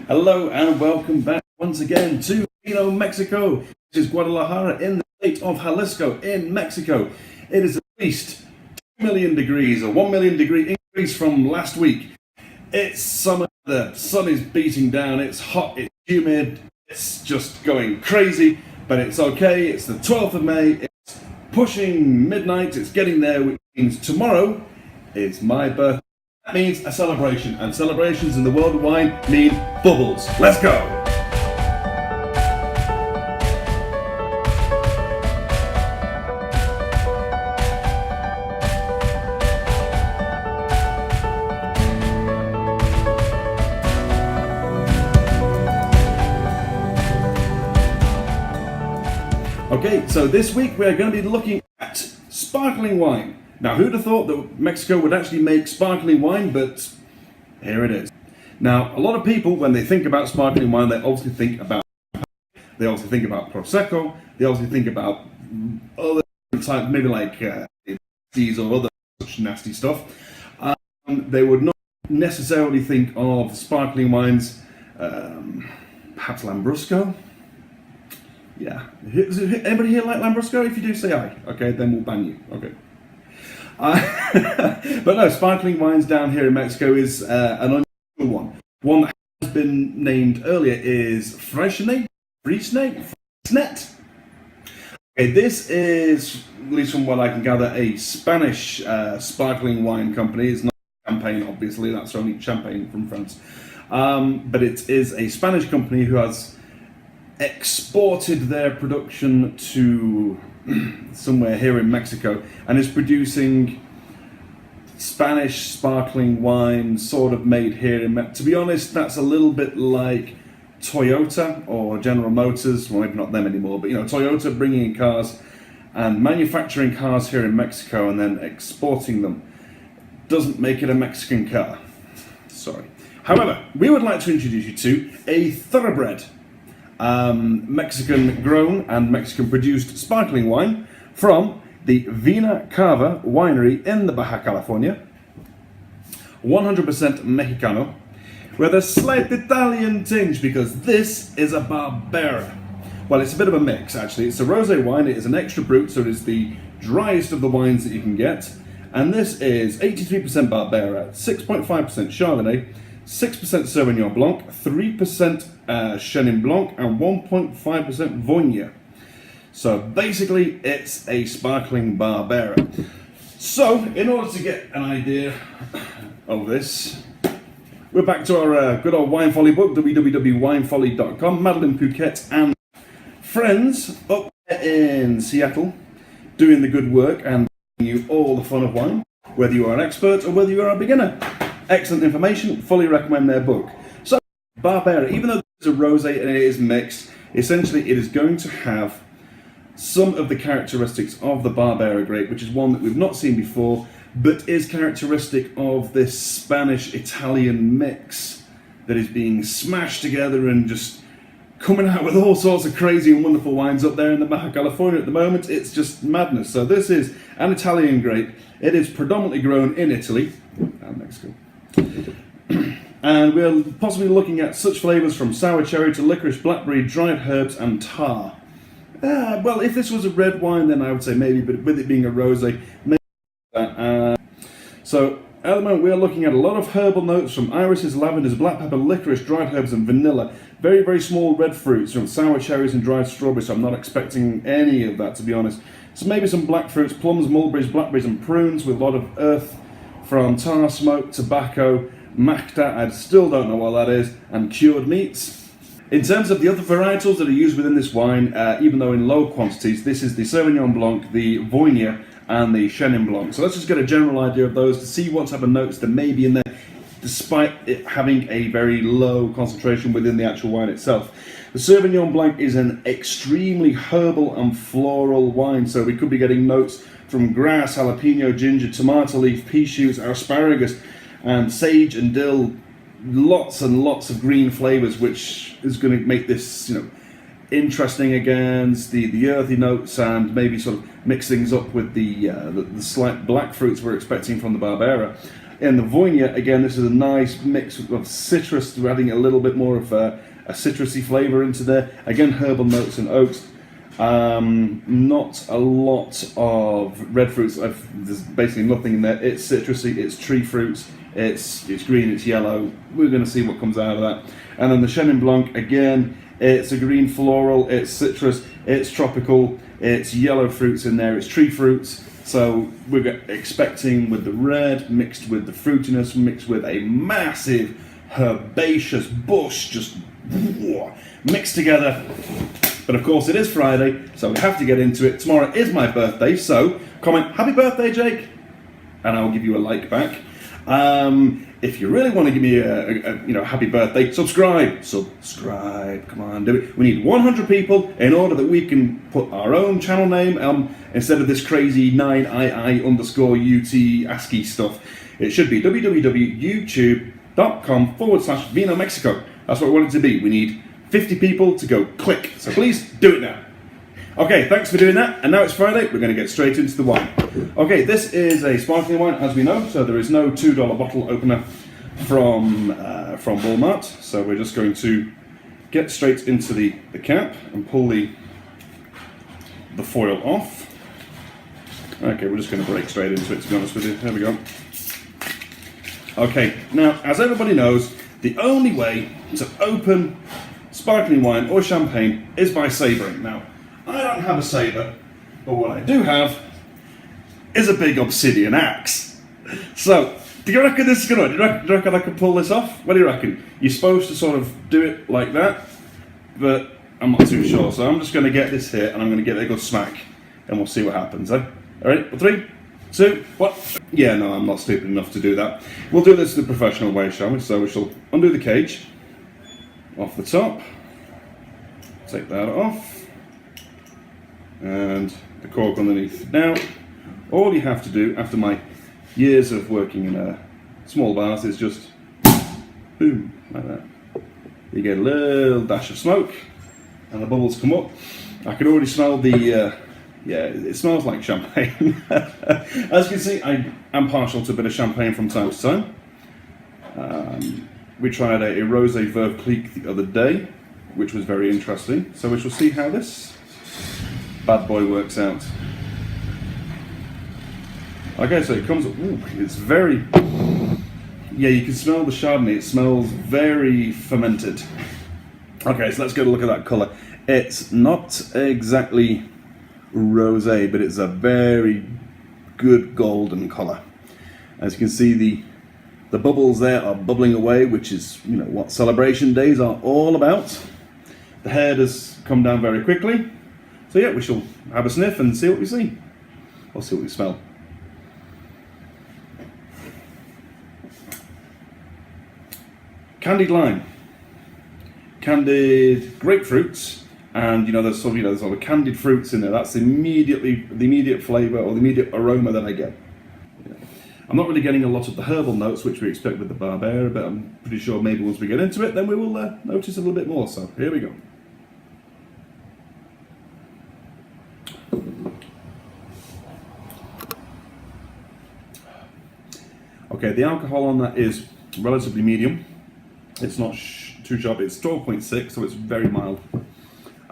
Hello and welcome back once again to Vino Mexico. This is Guadalajara in the state of Jalisco in Mexico. It is at least 2 million degrees, a 1 million degree increase from last week. It's summer, the sun is beating down, it's hot, it's humid, it's just going crazy, but it's okay. It's the 12th of May, it's pushing midnight, it's getting there, which means tomorrow is my birthday. That means a celebration, and celebrations in the world of wine mean bubbles. Let's go! Okay, so this week we are going to be looking at sparkling wine. Now, who'd have thought that Mexico would actually make sparkling wine, but here it is. Now, a lot of people, when they think about sparkling wine, they obviously think about Prosecco, they obviously think about other types, maybe like teas or other such nasty stuff. They would not necessarily think of sparkling wines, perhaps Lambrusco. Yeah. Anybody here like Lambrusco? If you do, say aye. Okay, then we'll ban you. Okay. But no, sparkling wines down here in Mexico is an unusual one. One that has been named earlier is Fresnet. Okay, this is, at least from what I can gather, a Spanish sparkling wine company. It's not champagne, obviously, that's only champagne from France. But it is a Spanish company who has exported their production to somewhere here in Mexico and is producing Spanish sparkling wine sort of made here in Mexico. To be honest, that's a little bit like Toyota or General Motors, well, maybe not them anymore, but Toyota bringing in cars and manufacturing cars here in Mexico and then exporting them. Doesn't make it a Mexican car. Sorry. However, we would like to introduce you to a thoroughbred Mexican grown and Mexican produced sparkling wine from the Vena Cava winery in the Baja California. 100% Mexicano with a slight Italian tinge because this is a Barbera. Well, it's a bit of a mix actually. It's a rosé wine, it is an extra brut, so it is the driest of the wines that you can get. And this is 83% Barbera, 6.5% Chardonnay, 6% Sauvignon Blanc, 3% Chenin Blanc, and 1.5% Vonia. So basically, it's a sparkling Barbera. So, in order to get an idea of this, we're back to our good old Wine Folly book, www.winefolly.com. Madeline Phuket and friends up there in Seattle doing the good work and giving you all the fun of wine, whether you are an expert or whether you are a beginner. Excellent information, fully recommend their book. So, Barbera, even though it's a rosé and it is mixed, essentially it is going to have some of the characteristics of the Barbera grape, which is one that we've not seen before, but is characteristic of this Spanish-Italian mix that is being smashed together and just coming out with all sorts of crazy and wonderful wines up there in the Baja California at the moment. It's just madness. So this is an Italian grape. It is predominantly grown in Italy and Mexico. And we're possibly looking at such flavours from sour cherry to licorice, blackberry, dried herbs and tar. Well, if this was a red wine, then I would say maybe, but with it being a rosé, maybe that. So at the moment we're looking at a lot of herbal notes from irises, lavenders, black pepper, licorice, dried herbs and vanilla. Very, very small red fruits from sour cherries and dried strawberries, so I'm not expecting any of that, to be honest. So maybe some black fruits, plums, mulberries, blackberries and prunes with a lot of earth from tar, smoke, tobacco, macta, I still don't know what that is, and cured meats. In terms of the other varietals that are used within this wine, even though in low quantities, this is the Sauvignon Blanc, the Vonia, and the Chenin Blanc. So let's just get a general idea of those to see what type of notes there may be in there, despite it having a very low concentration within the actual wine itself. The Sauvignon Blanc is an extremely herbal and floral wine, so we could be getting notes from grass, jalapeno, ginger, tomato leaf, pea shoots, asparagus, and sage and dill. Lots and lots of green flavors, which is going to make this, interesting against the earthy notes, and maybe sort of mix things up with the slight black fruits we're expecting from the Barbera. In the Voynia, again, this is a nice mix of citrus. We're adding a little bit more of a citrusy flavour into there. Again, herbal notes and oaks. Not a lot of red fruits. There's basically nothing in there. It's citrusy, it's tree fruits, it's green, it's yellow. We're going to see what comes out of that. And then the Chenin Blanc, again, it's a green floral, it's citrus, it's tropical, it's yellow fruits in there, it's tree fruits. So we're expecting with the red mixed with the fruitiness, mixed with a massive herbaceous bush, just mixed together. But of course it is Friday, so we have to get into it. Tomorrow is my birthday, so comment "Happy birthday, Jake," and I'll give you a like back. If you really want to give me a happy birthday, subscribe. Come on, do it. We need 100 people in order that we can put our own channel name instead of this crazy 9II_UT ASCII stuff. It should be www.youtube.com/Vino Mexico. That's what we want it to be. We need 50 people to go click. So please do it now. Okay, thanks for doing that. And now it's Friday, we're going to get straight into the wine. Okay, this is a sparkling wine, as we know, so there is no $2 bottle opener from Walmart. So we're just going to get straight into the cap and pull the foil off. Okay, we're just going to break straight into it, to be honest with you. There we go. Okay, now, as everybody knows, the only way to open sparkling wine or champagne is by sabering. Now, I don't have a saber, but what I do have is a big obsidian axe. So, do you reckon this is going to work? Do you reckon I can pull this off? What do you reckon? You're supposed to sort of do it like that, but I'm not too sure. So I'm just going to get this here and I'm going to give it a good smack and we'll see what happens. Eh? All right, 3, 2, 1. Yeah, no, I'm not stupid enough to do that. We'll do this the professional way, shall we? So we shall undo the cage off the top, take that off, and the cork underneath. Now, all you have to do after my years of working in a small bars is just boom, like that. You get a little dash of smoke and the bubbles come up. I can already smell yeah, it smells like champagne. As you can see, I am partial to a bit of champagne from time to time. We tried a Rosé Veuve Clicquot the other day, which was very interesting. So we shall see how this bad boy works out. Okay, so it comes, it's very, yeah, you can smell the Chardonnay. It smells very fermented. Okay, so let's get a look at that colour. It's not exactly rosé, but it's a very good golden colour. As you can see, the bubbles there are bubbling away, which is, you know, what celebration days are all about. The head has come down very quickly. So yeah, we shall have a sniff and see what we see. Or see what we smell. Candied lime, candied grapefruits, and there's sort of candied fruits in there. That's the immediate flavour or the immediate aroma that I get. I'm not really getting a lot of the herbal notes which we expect with the Barbera, but I'm pretty sure maybe once we get into it, then we will notice a little bit more. So here we go. Okay, the alcohol on that is relatively medium. It's not too sharp. It's 12.6, so it's very mild.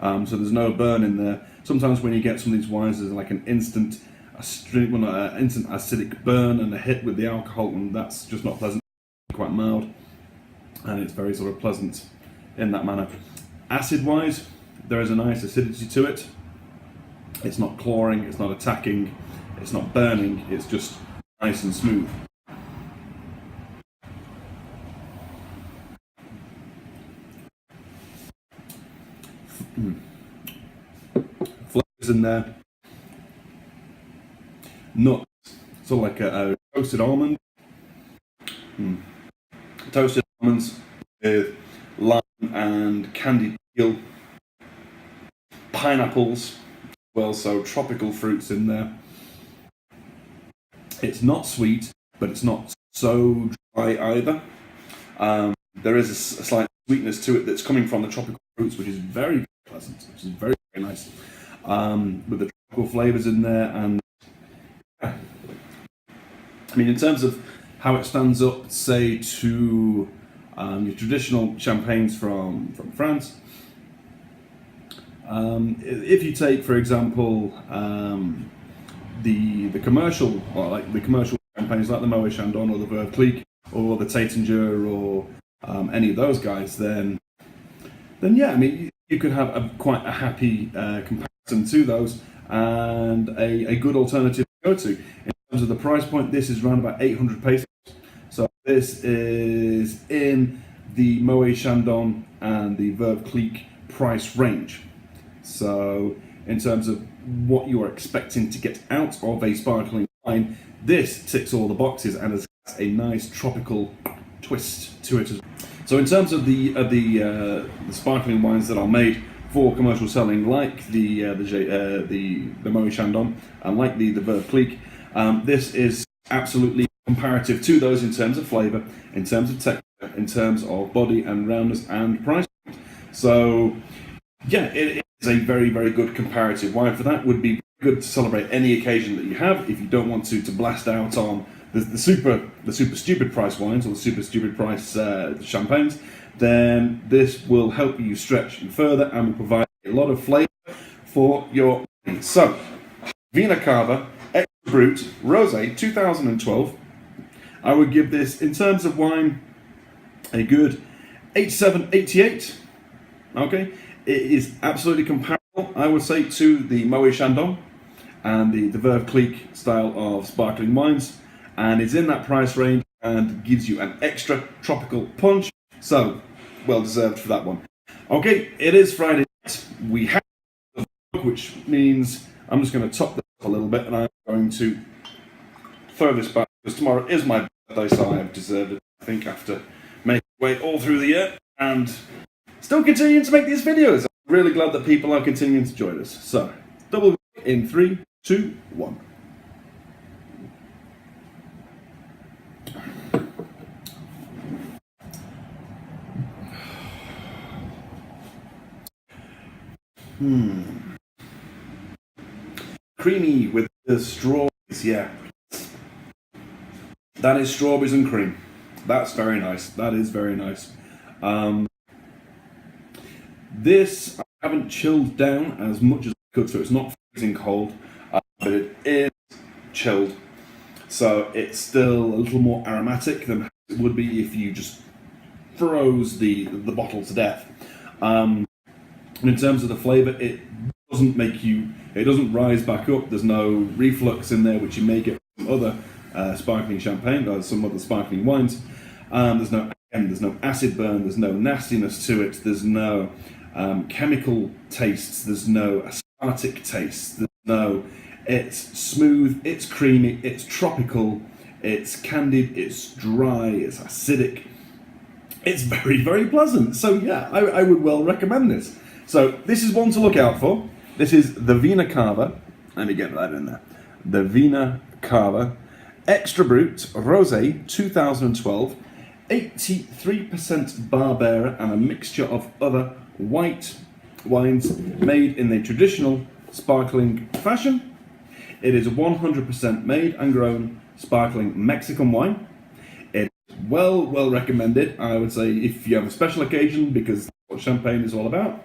So there's no burn in there. Sometimes when you get some of these wines, there's like an instant acidic burn and a hit with the alcohol, and that's just not pleasant. Quite mild, and it's very sort of pleasant in that manner. Acid-wise, there is a nice acidity to it. It's not clawing, it's not attacking, it's not burning. It's just nice and smooth. Flavors in there. Nuts, so like a toasted almond. Toasted almonds with lime and candied peel. Pineapples, well, so tropical fruits in there. It's not sweet, but it's not so dry either. There is a slight sweetness to it that's coming from the tropical fruits, which is very pleasant, which is very, very nice. With the tropical flavours in there, and I mean, in terms of how it stands up, say, to your traditional champagnes from France. If you take, for example, the commercial, or like the commercial champagnes like the Moet Chandon or the Veuve Clicquot or the Taittinger or any of those guys, then yeah, I mean, you could have quite a happy comparison to those and a good alternative to go to. In terms of the price point, this is around about 800 pesos. So this is in the Moet Chandon and the Veuve Clicquot price range. So in terms of what you are expecting to get out of a sparkling wine, this ticks all the boxes and has a nice tropical twist to it. So in terms of the sparkling wines that are made for commercial selling, like the Moet Chandon and like the Veuve Clicquot, this is absolutely comparative to those in terms of flavour, in terms of texture, in terms of body and roundness and price. So yeah, it is a very, very good comparative wine for that. Would be good to celebrate any occasion that you have. If you don't want to blast out on the super stupid price wines or the super stupid price champagnes, then this will help you stretch you further and will provide a lot of flavour for your wine. So, Vena Cava Extra Brut Rosé 2012. I would give this, in terms of wine, a good 87, 88. Okay, it is absolutely comparable, I would say, to the Moet Chandon and the Veuve Clicquot style of sparkling wines, and it's in that price range and gives you an extra tropical punch. So, well deserved for that one. Okay, it is Friday night. We have the vlog, which means I'm just going to top this up a little bit, and I'm going to throw this back because tomorrow is my birthday, so I have deserved it, I think, after making my way all through the year and still continuing to make these videos. I'm really glad that people are continuing to join us. So, double in 3, 2, 1. Creamy with the strawberries, yeah. That is strawberries and cream. That's very nice. That is very nice. This I haven't chilled down as much as I could, so it's not freezing cold, but it is chilled. So it's still a little more aromatic than it would be if you just froze the bottle to death. And in terms of the flavour, it doesn't rise back up. There's no reflux in there, which you may get from other sparkling champagne or some other sparkling wines. There's no acid burn. There's no nastiness to it. There's no chemical tastes. There's no aromatic taste. It's smooth. It's creamy. It's tropical. It's candied. It's dry. It's acidic. It's very, very pleasant. So yeah, I would well recommend this. So this is one to look out for. This is the Vena Cava. Let me get that in there. The Vena Cava Extra Brut Rosé 2012. 83% Barbera and a mixture of other white wines made in the traditional sparkling fashion. It is 100% made and grown sparkling Mexican wine. It's well recommended, I would say, if you have a special occasion, because that's what champagne is all about.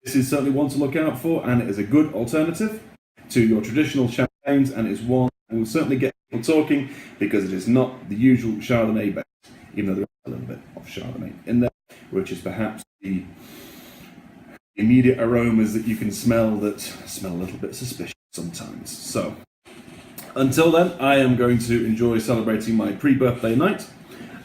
This is certainly one to look out for, and it is a good alternative to your traditional champagnes, and it's one that will certainly get people talking, because it is not the usual Chardonnay base, even though there is a little bit of Chardonnay in there, which is perhaps the immediate aromas that you can smell that smell a little bit suspicious sometimes. So, until then, I am going to enjoy celebrating my pre-birthday night,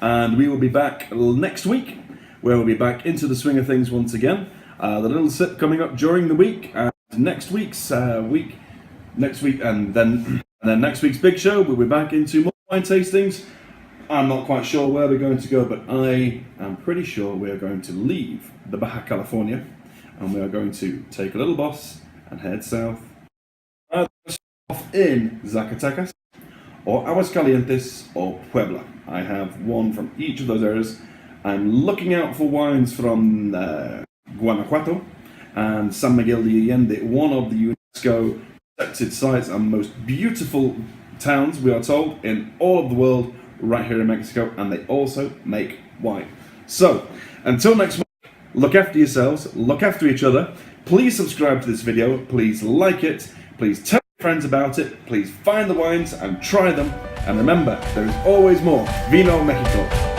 and we will be back next week, where we'll be back into the swing of things once again. The little sip coming up during the week, and next week, and then next week's big show, we'll be back into more wine tastings. I'm not quite sure where we're going to go, but I am pretty sure we are going to leave the Baja California, and we are going to take a little bus and head south. Off in Zacatecas, or Aguascalientes, or Puebla. I have one from each of those areas. I'm looking out for wines from Guanajuato and San Miguel de Allende, one of the UNESCO protected sites and most beautiful towns, we are told, in all of the world, right here in Mexico, and they also make wine. So, until next month, look after yourselves, look after each other. Please subscribe to this video, please like it, please tell your friends about it, please find the wines and try them. And remember, there is always more Vino Mexico.